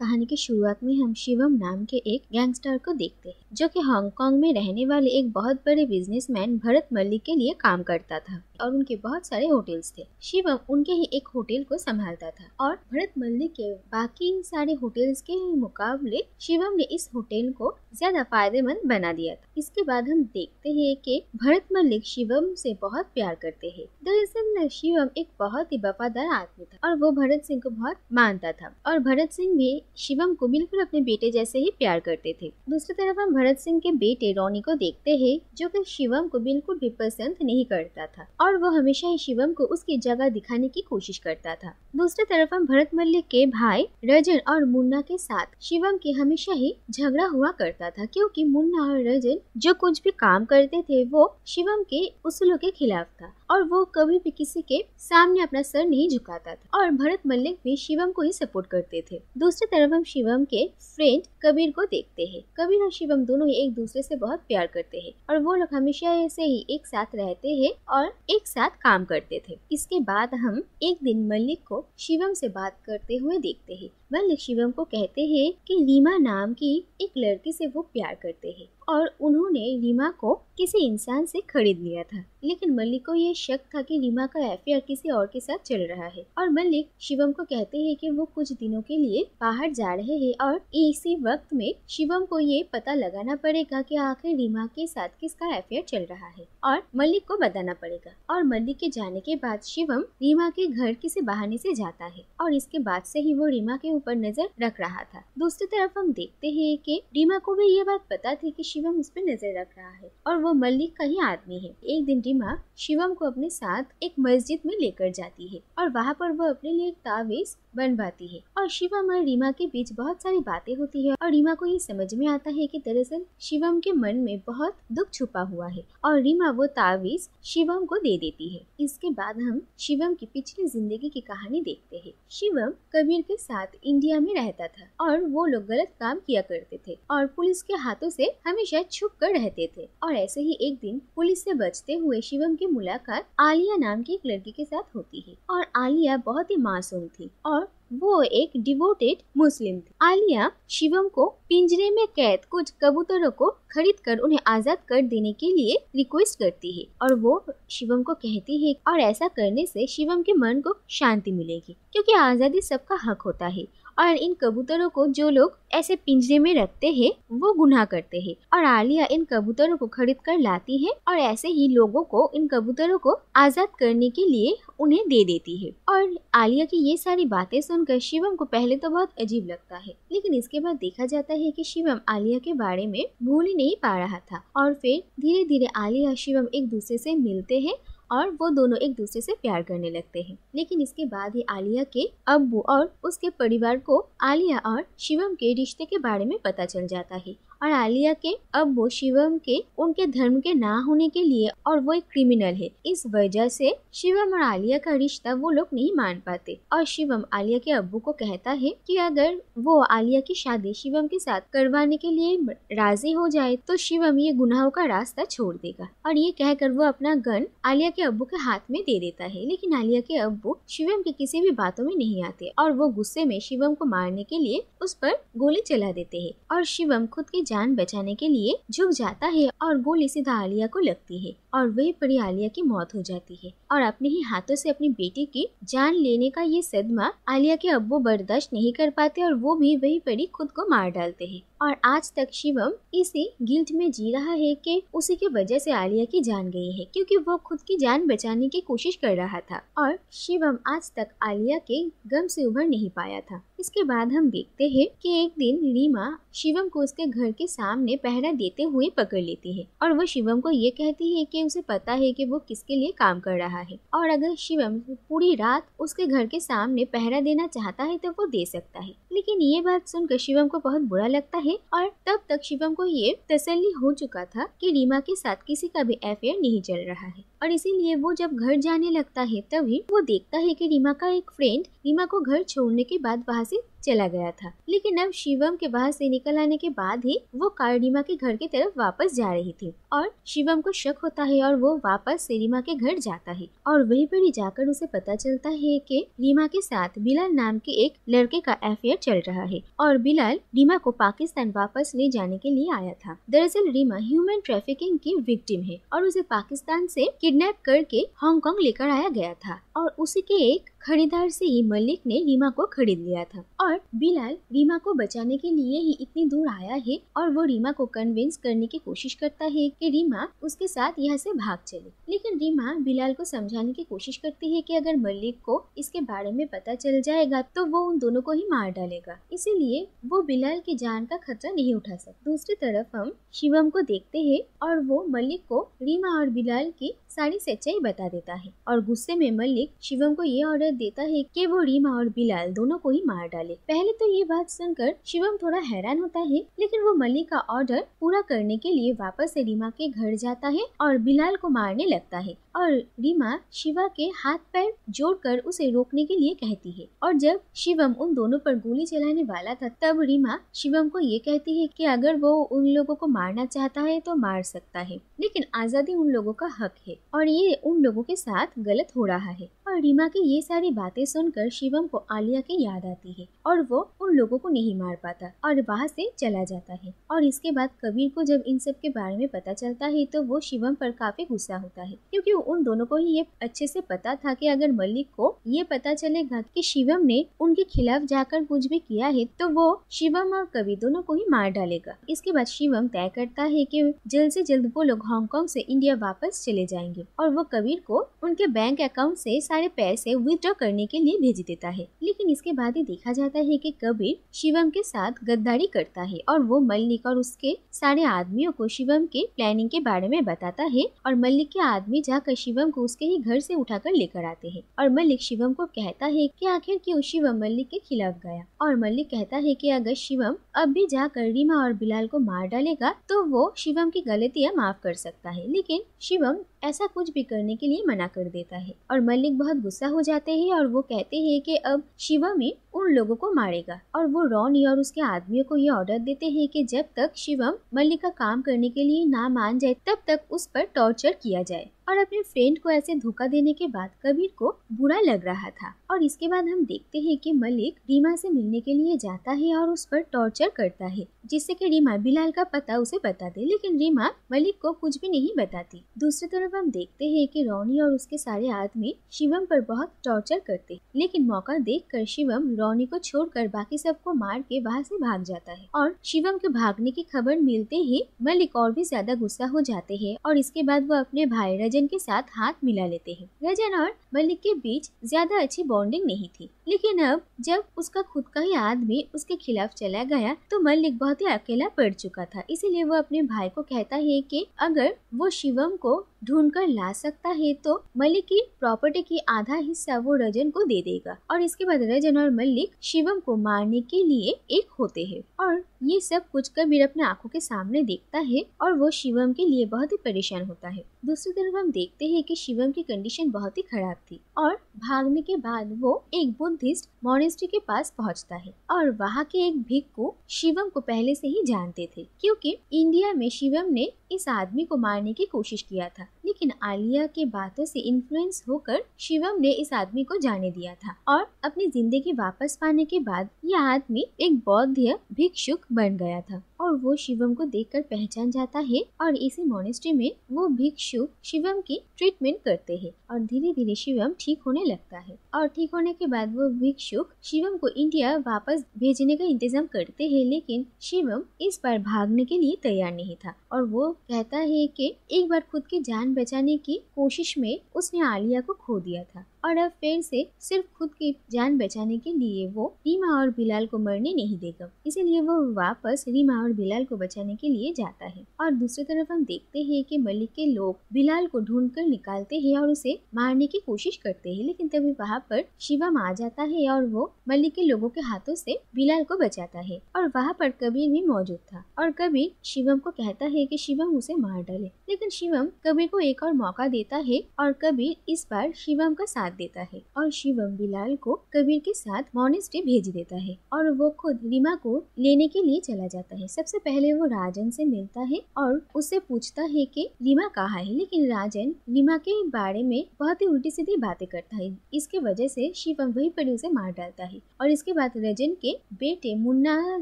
कहानी की शुरुआत में हम शिवम नाम के एक गैंगस्टर को देखते हैं जो कि हांगकांग में रहने वाले एक बहुत बड़े बिजनेसमैन भरत मल्लिक के लिए काम करता था और उनके बहुत सारे होटल्स थे। शिवम उनके ही एक होटल को संभालता था और भरत मल्लिक के बाकी सारे होटल्स के मुकाबले शिवम ने इस होटल को ज्यादा फायदेमंद बना दिया था। इसके बाद हम देखते हैं कि भरत मल्लिक शिवम से बहुत प्यार करते हैं। दरअसल शिवम एक बहुत ही वफादार आदमी था और वो भरत सिंह को बहुत मानता था और भरत सिंह भी शिवम को बिल्कुल अपने बेटे जैसे ही प्यार करते थे। दूसरी तरफ हम भरत सिंह के बेटे रॉनी को देखते हैं जो कि शिवम को बिल्कुल भी पसंद नहीं करता था और वो हमेशा ही शिवम को उसकी जगह दिखाने की कोशिश करता था। दूसरी तरफ हम भरत मल्लिक के भाई रजन और मुन्ना के साथ शिवम के हमेशा ही झगड़ा हुआ करता था क्योंकि मुन्ना और रजन जो कुछ भी काम करते थे वो शिवम के उसूलों के खिलाफ था और वो कभी भी किसी के सामने अपना सर नहीं झुकाता था और भरत मल्लिक भी शिवम को ही सपोर्ट करते थे। दूसरी तरफ हम शिवम के फ्रेंड कबीर को देखते हैं। कबीर और शिवम दोनों ही एक दूसरे से बहुत प्यार करते हैं और वो लोग हमेशा ऐसे ही एक साथ रहते हैं और एक साथ काम करते थे। इसके बाद हम एक दिन मल्लिक को शिवम से बात करते हुए देखते हैं। मल्लिक शिवम को कहते हैं कि रीमा नाम की एक लड़की से वो प्यार करते हैं और उन्होंने रीमा को किसी इंसान से खरीद लिया था, लेकिन मल्लिक को ये शक था कि रीमा का अफेयर किसी और के साथ चल रहा है और मल्लिक शिवम को कहते हैं कि वो कुछ दिनों के लिए बाहर जा रहे हैं और इसी वक्त में शिवम को ये पता लगाना पड़ेगा कि आखिर रीमा के साथ किसका अफेयर चल रहा है और मल्लिक को बताना पड़ेगा। और मल्लिक के जाने के बाद शिवम रीमा के घर किसी बहाने से जाता है और इसके बाद से ही वो रीमा के ऊपर नजर रख रहा था। दूसरी तरफ हम देखते हैं कि रीमा को भी ये बात पता थी कि शिवम उस पर नजर रख रहा है और वो मल्लिक का ही आदमी है। एक दिन रीमा शिवम को अपने साथ एक मस्जिद में लेकर जाती है और वहाँ पर वो अपने लिए एक तावीज बनवाती है और शिवम और रीमा के बीच बहुत सारी बातें होती है और रीमा को ये समझ में आता है कि दरअसल शिवम के मन में बहुत दुख छुपा हुआ है और रीमा वो तावीज शिवम को दे देती है। इसके बाद हम शिवम की पिछली जिंदगी की कहानी देखते हैं। शिवम कबीर के साथ इंडिया में रहता था और वो लोग गलत काम किया करते थे और पुलिस के हाथों से हमेशा छुप कर रहते थे और ऐसे ही एक दिन पुलिस से बचते हुए शिवम की मुलाकात आलिया नाम की एक लड़की के साथ होती है और आलिया बहुत ही मासूम थी और वो एक डिवोटेड मुस्लिम थी। आलिया शिवम को पिंजरे में कैद कुछ कबूतरों को खरीद कर उन्हें आजाद कर देने के लिए रिक्वेस्ट करती है और वो शिवम को कहती है और ऐसा करने से शिवम के मन को शांति मिलेगी क्योंकि आजादी सबका हक होता है और इन कबूतरों को जो लोग ऐसे पिंजरे में रखते हैं वो गुनाह करते हैं और आलिया इन कबूतरों को खरीद कर लाती है और ऐसे ही लोगों को इन कबूतरों को आजाद करने के लिए उन्हें दे देती है। और आलिया की ये सारी बातें सुनकर शिवम को पहले तो बहुत अजीब लगता है, लेकिन इसके बाद देखा जाता है कि शिवम आलिया के बारे में भूल ही नहीं पा रहा था और फिर धीरे धीरे आलिया और शिवम एक दूसरे से मिलते हैं और वो दोनों एक दूसरे से प्यार करने लगते हैं। लेकिन इसके बाद ही आलिया के अब्बू और उसके परिवार को आलिया और शिवम के रिश्ते के बारे में पता चल जाता है और आलिया के अब्बू शिवम के उनके धर्म के ना होने के लिए और वो एक क्रिमिनल है, इस वजह से शिवम और आलिया का रिश्ता वो लोग नहीं मान पाते और शिवम आलिया के अब्बू को कहता है कि अगर वो आलिया की शादी शिवम के साथ करवाने के लिए राजी हो जाए तो शिवम ये गुनाहों का रास्ता छोड़ देगा और ये कहकर वो अपना गन आलिया के अब्बू के हाथ में दे देता है। लेकिन आलिया के अब्बू शिवम की किसी भी बातों में नहीं आते और वो गुस्से में शिवम को मारने के लिए उस पर गोली चला देते हैं और शिवम खुद की जान बचाने के लिए झुक जाता है और गोली सीधा आलिया को लगती है और वही पड़ी आलिया की मौत हो जाती है और अपने ही हाथों से अपनी बेटी की जान लेने का ये सदमा आलिया के अब्बू बर्दाश्त नहीं कर पाते और वो भी वही पड़ी खुद को मार डालते हैं और आज तक शिवम इसी गिल्ट में जी रहा है कि उसी की वजह से आलिया की जान गई है क्योंकि वो खुद की जान बचाने की कोशिश कर रहा था और शिवम आज तक आलिया के गम से उभर नहीं पाया था। इसके बाद हम देखते हैं कि एक दिन रीमा शिवम को उसके घर के सामने पहरा देते हुए पकड़ लेती है और वो शिवम को ये कहती है कि उसे पता है कि वो किसके लिए काम कर रहा है और अगर शिवम पूरी रात उसके घर के सामने पहरा देना चाहता है तो वो दे सकता है। लेकिन ये बात सुनकर शिवम को बहुत बुरा लगता है और तब तक शिवम को ये तसल्ली हो चुका था कि रीमा के साथ किसी का भी अफेयर नहीं चल रहा है। और इसीलिए वो जब घर जाने लगता है तभी वो देखता है कि रीमा का एक फ्रेंड रीमा को घर छोड़ने के बाद वहाँ से चला गया था। लेकिन अब शिवम के बाहर से निकल आने के बाद ही वो कार रीमा के घर की तरफ वापस जा रही थी और शिवम को शक होता है और वो वापस से रीमा के घर जाता है और वहीं पर ही जाकर उसे पता चलता है कि रीमा के साथ बिलाल नाम के एक लड़के का अफेयर चल रहा है और बिलाल रीमा को पाकिस्तान वापस ले जाने के लिए आया था। दरअसल रीमा ह्यूमन ट्रैफिकिंग की विक्टिम है और उसे पाकिस्तान से किडनैप करके हांगकांग लेकर आया गया था और उसी के एक खरीदार से ही मलिक ने रीमा को खरीद लिया था और बिलाल रीमा को बचाने के लिए ही इतनी दूर आया है और वो रीमा को कन्विंस करने की कोशिश करता है कि रीमा उसके साथ यहाँ से भाग चले। लेकिन रीमा बिलाल को समझाने की कोशिश करती है कि अगर मलिक को इसके बारे में पता चल जाएगा तो वो उन दोनों को ही मार डालेगा, इसीलिए वो बिलाल की जान का खतरा नहीं उठा सकता। दूसरी तरफ हम शिवम को देखते हैं और वो मलिक को रीमा और बिलाल की सारी सच्चाई बता देता है और गुस्से में मलिक शिवम को ये ऑर्डर देता है कि वो रीमा और बिलाल दोनों को ही मार डाले। पहले तो ये बात सुनकर शिवम थोड़ा हैरान होता है, लेकिन वो मलिक का ऑर्डर पूरा करने के लिए वापस से रीमा के घर जाता है और बिलाल को मारने लगता है और रीमा शिवा के हाथ पैर जोड़कर उसे रोकने के लिए कहती है और जब शिवम उन दोनों पर गोली चलाने वाला था तब रीमा शिवम को ये कहती है कि अगर वो उन लोगों को मारना चाहता है तो मार सकता है, लेकिन आजादी उन लोगों का हक है और ये उन लोगों के साथ गलत हो रहा है। और रीमा की ये सारी बातें सुनकर शिवम को आलिया की याद आती है और वो उन लोगों को नहीं मार पाता और वहाँ से चला जाता है। और इसके बाद कबीर को जब इन सब के बारे में पता चलता है तो वो शिवम पर काफी गुस्सा होता है, क्योंकि उन दोनों को ही ये अच्छे से पता था कि अगर मलिक को ये पता चलेगा कि शिवम ने उनके खिलाफ जाकर कुछ भी किया है तो वो शिवम और कबीर दोनों को ही मार डालेगा। इसके बाद शिवम तय करता है कि जल्द से जल्द वो लोग हांगकांग से इंडिया वापस चले जाएंगे और वो कबीर को उनके बैंक अकाउंट से सारे पैसे विथड्रॉ करने के लिए भेज देता है। लेकिन इसके बाद ही देखा जाता है कि कबीर शिवम के साथ गद्दारी करता है और वो मलिक और उसके सारे आदमियों को शिवम के प्लानिंग के बारे में बताता है और मलिक के आदमी जाकर शिवम को उसके ही घर से उठाकर लेकर आते हैं और मलिक शिवम को कहता है कि आखिर क्यों शिवम मलिक के खिलाफ गया और मलिक कहता है कि अगर शिवम अब भी जाकर रीमा और बिलाल को मार डालेगा तो वो शिवम की गलतियां माफ कर सकता है, लेकिन शिवम ऐसा कुछ भी करने के लिए मना कर देता है और मलिक बहुत गुस्सा हो जाते हैं और वो कहते हैं कि अब शिवम ही उन लोगों को मारेगा और वो रॉनी और उसके आदमियों को ये ऑर्डर देते हैं कि जब तक शिवम मलिक का काम करने के लिए ना मान जाए तब तक उस पर टॉर्चर किया जाए। और अपने फ्रेंड को ऐसे धोखा देने के बाद कबीर को बुरा लग रहा था और इसके बाद हम देखते हैं कि मलिक रीमा से मिलने के लिए जाता है और उस पर टॉर्चर करता है जिससे कि रीमा बिलाल का पता उसे बता दे, लेकिन रीमा मलिक को कुछ भी नहीं बताती। दूसरी तरफ हम देखते हैं कि रॉनी और उसके सारे आदमी शिवम पर बहुत टॉर्चर करते, लेकिन मौका देखकर शिवम रॉनी को छोड़कर बाकी सबको मार के वहाँ से भाग जाता है और शिवम के भागने की खबर मिलते ही मलिक और भी ज्यादा गुस्सा हो जाते हैं और इसके बाद वो अपने भाई रजन के साथ हाथ मिला लेते हैं। रजन और मलिक के बीच ज्यादा अच्छी बॉन्डिंग नहीं थी, लेकिन अब जब उसका खुद का ही आदमी उसके खिलाफ चला गया तो मलिक बहुत ही अकेला पड़ चुका था, इसीलिए वो अपने भाई को कहता है कि अगर वो शिवम को ढूंढ कर ला सकता है तो मलिक की प्रॉपर्टी की आधा हिस्सा वो रजन को दे देगा और इसके बाद रजन और मलिक शिवम को मारने के लिए एक होते हैं और ये सब कुछ कबीर अपने आंखों के सामने देखता है और वो शिवम के लिए बहुत ही परेशान होता है। दूसरी तरफ हम देखते हैं कि शिवम की कंडीशन बहुत ही खराब थी और भागने के बाद वो एक बुद्धिस्ट मॉनेस्ट्री के पास पहुंचता है और वहाँ के एक भिक्षु शिवम को पहले से ही जानते थे, क्योंकि इंडिया में शिवम ने इस आदमी को मारने की कोशिश किया था, लेकिन आलिया के बातों से इन्फ्लुएंस होकर शिवम ने इस आदमी को जाने दिया था और अपनी जिंदगी वापस पाने के बाद यह आदमी एक बौद्ध भिक्षुक बन गया था और वो शिवम को देखकर पहचान जाता है और इसी मॉनेस्ट्री में वो भिक्षु शिवम की ट्रीटमेंट करते हैं और धीरे धीरे शिवम ठीक होने लगता है और ठीक होने के बाद वो भिक्षुक शिवम को इंडिया वापस भेजने का इंतजाम करते हैं, लेकिन शिवम इस बार भागने के लिए तैयार नहीं था और वो कहता है कि एक बार खुद की जान बचाने की कोशिश में उसने आलिया को खो दिया था और अब फिर से सिर्फ खुद की जान बचाने के लिए वो रीमा और बिलाल को मरने नहीं देगा। इसीलिए वो वापस रीमा और बिलाल को बचाने के लिए जाता है। और दूसरी तरफ हम देखते हैं कि मलिक के लोग बिलाल को ढूंढकर निकालते हैं और उसे मारने की कोशिश करते हैं, लेकिन तभी वहाँ पर शिवम आ जाता है और वो मलिक के लोगों के हाथों से बिलाल को बचाता है। और वहाँ पर कबीर भी मौजूद था और कबीर शिवम को कहता है कि शिवम उसे मार डाले, लेकिन शिवम कबीर को एक और मौका देता है और कबीर इस बार शिवम का साथ देता है और शिवम बिलाल को कबीर के साथ मॉनेस्ट्री भेज देता है और वो खुद रीमा को लेने के लिए चला जाता है। सबसे पहले वो राजन से मिलता है और उससे पूछता है कि रीमा कहाँ है, लेकिन राजन रीमा के बारे में बहुत ही उल्टी सीधी बातें करता है। इसके वजह से शिवम वहीं पर उसे मार डालता है और इसके बाद रजन के बेटे मुन्ना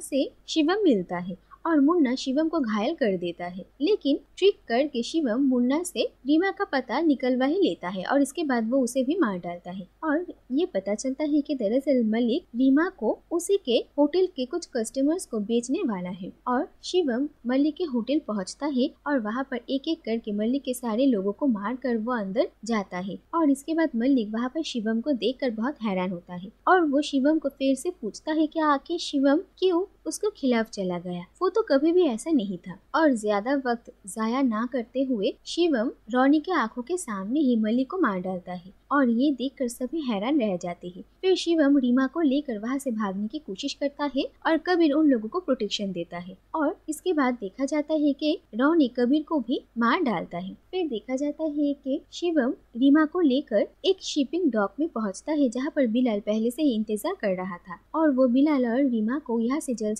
से शिवम मिलता है और मुन्ना शिवम को घायल कर देता है, लेकिन ट्रिक करके शिवम मुन्ना से रीमा का पता निकलवा ही लेता है और इसके बाद वो उसे भी मार डालता है। और ये पता चलता है कि दरअसल मलिक रीमा को उसी के होटल के कुछ कस्टमर्स को बेचने वाला है और शिवम मलिक के होटल पहुंचता है और वहाँ पर एक एक करके मलिक के सारे लोगों को मार कर वो अंदर जाता है। और इसके बाद मलिक वहाँ पर शिवम को देखकर बहुत हैरान होता है और वो शिवम को फिर से पूछता है कि आखिर शिवम क्यों उसके खिलाफ चला गया, वो तो कभी भी ऐसा नहीं था। और ज्यादा वक्त जाया ना करते हुए शिवम रोनी के आंखों के सामने ही मलिक को मार डालता है और ये देखकर सभी हैरान रह जाते हैं। फिर शिवम रीमा को लेकर वहाँ से भागने की कोशिश करता है और कबीर उन लोगों को प्रोटेक्शन देता है और इसके बाद देखा जाता है कि रोनी कबीर को भी मार डालता है। फिर देखा जाता है कि शिवम रीमा को लेकर एक शिपिंग डॉक में पहुँचता है जहाँ पर बिलाल पहले से ही इंतजार कर रहा था और वो बिलाल और रीमा को यहाँ से जल्द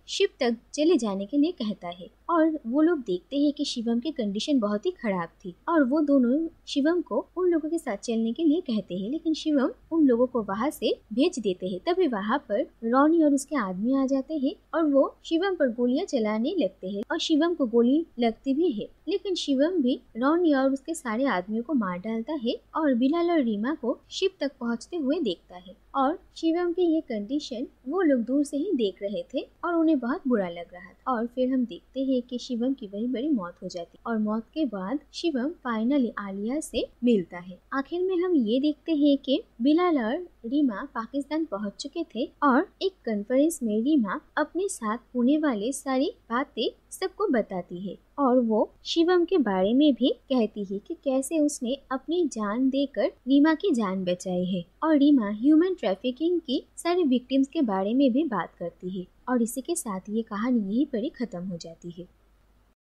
शिप तक चले जाने के लिए कहता है। और वो लोग देखते हैं कि शिवम की कंडीशन बहुत ही खराब थी और वो दोनों शिवम को उन लोगों के साथ चलने के लिए कहते हैं, लेकिन शिवम उन लोगों को वहाँ से भेज देते हैं। तभी वहाँ पर रोनी और उसके आदमी आ जाते हैं और वो शिवम पर गोलियां चलाने लगते हैं और शिवम को गोली लगती भी है, लेकिन शिवम भी रोनी और उसके सारे आदमियों को मार डालता है और बिलाल और रीमा को शिप तक पहुँचते हुए देखता है। और शिवम की ये कंडीशन वो लोग दूर से ही देख रहे थे और उन्हें बहुत बुरा लग रहा था। और फिर हम देखते हैं कि शिवम की वही बड़ी मौत हो जाती और मौत के बाद शिवम फाइनली आलिया से मिलता है। आखिर में हम ये देखते हैं कि बिलाल और रीमा पाकिस्तान पहुंच चुके थे और एक कॉन्फ्रेंस में रीमा अपने साथ होने वाले सारी बातें सबको बताती है और वो शिवम के बारे में भी कहती है कि कैसे उसने अपनी जान देकर रीमा की जान बचाई है और रीमा ह्यूमन ट्रैफिकिंग की सारे विक्टिम्स के बारे में भी बात करती है। और इसी के साथ ये कहानी यहीं पर ही खत्म हो जाती है।